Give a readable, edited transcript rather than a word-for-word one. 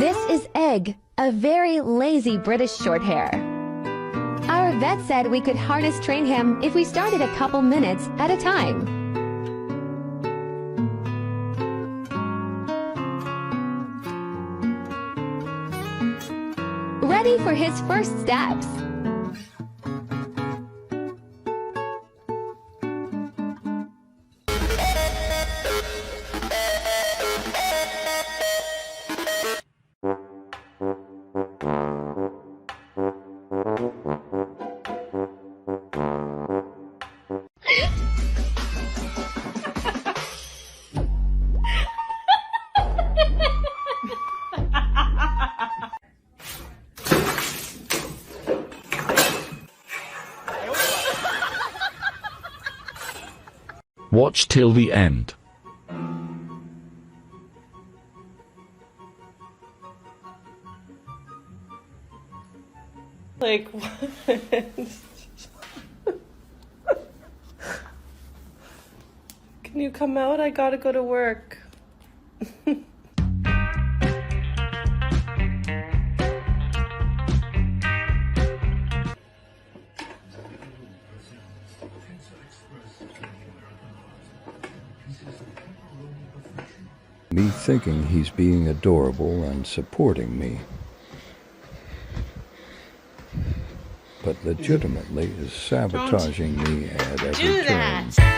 This is Egg, a very lazy British Shorthair. Our vet said we could harness train him if we started a couple minutes at a time. Ready for his first steps. Watch till the end. Like, what? Can you come out? I gotta go to work. Me thinking he's being adorable and supporting me, but legitimately is sabotaging me at every turn.